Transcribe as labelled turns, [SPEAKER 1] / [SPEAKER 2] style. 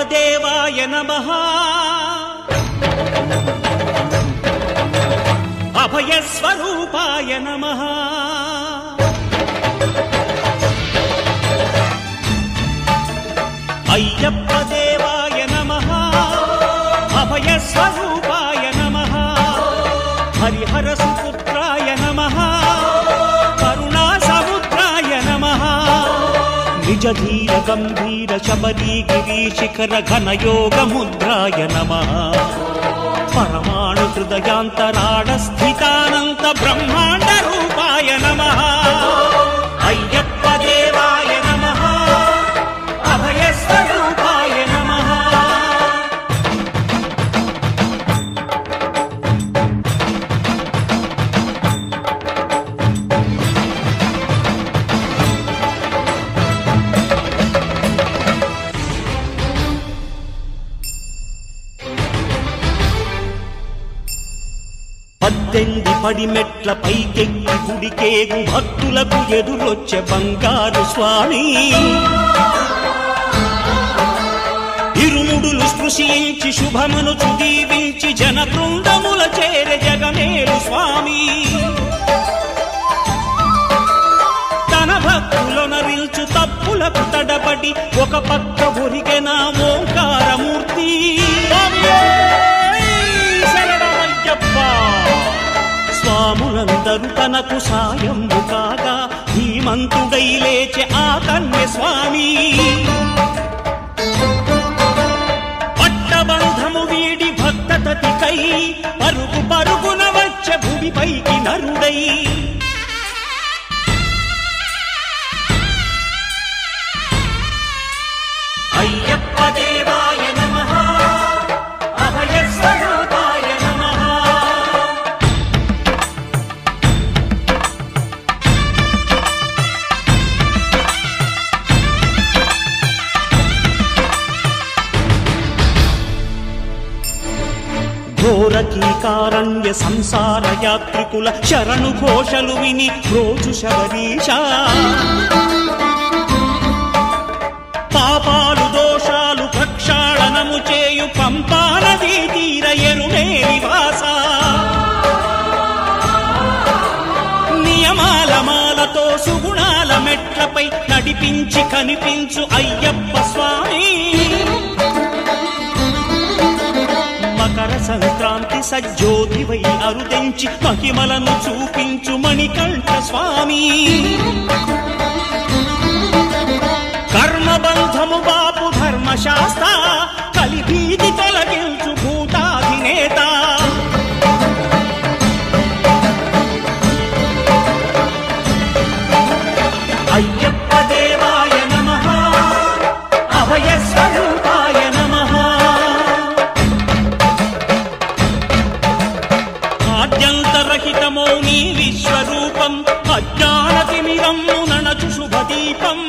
[SPEAKER 1] देवाय नमः अभयस्वरूपाय नमः अय्यप्प देवाय नमः अभयस्वरूपाय नमः हरिहर सुपुत्राय नमः करुणासमुद्राय नमः निज धीर गंभीर शबरी गिरीशिखर घन योग मुद्राय नमः परमाणु हृदयांतराळ स्थितानंत ब्रह्मांड रूपाय नमः अय्यप्प देवाय नमः अभयस्वरूपाय नमः పద్దెంది పడిమెట్ల పైకెక్కి గుడికేగు భక్తులకు ఎదురొచ్చే బంగారు స్వామి ఇరుముడులు స్పృశించి శుభమును దీవించి జన బృందముల చేరే జగమేలు స్వామి తన భక్తులొనరిల్చు తప్పులకు తడబడి ఒక పక్క ఒరిగెన ఓంకారమూర్తి స్వాములందరూ తనకు సాయము కాగా ధీమంతుడై లేచె ఆ కన్య స్వామి పట్టబంధము వీడి భక్తతతికై పరుగు పరుగున వచ్చే భూమిపైకి నరుడై అయ్యప్ప దేవాయ నమః అభయస్వరూపాయ నమః ఘోరకీకారణ్య సంసార యాత్రికుల శరణు ఘోషలు విని రోజు శబరీష పాపాలు దోషాలు ప్రక్షాళనము చేయు పంపానదీ తీర ఎరుడే నివాస నియమాల మాలతో సుగుణాల మెట్లపై నడిపించి కనిపించు అయ్యప్ప స్వామి మకర సంక్రాంతి సజ్జోతివై అరుదెంచి మహిమలను చూపించు మణికంఠ స్వామి కర్మబంధము బాపు ధర్మశాస్త్ర కలిభీతి తొలగించు భూతాధినేత అయ్యప్ప దేవాయ నమః అభయస్వరూపాయ నమః ఆద్యంతరహితమో నీ విశ్వరూపం అజ్ఞానతిమిరము నణచు శుభదీపం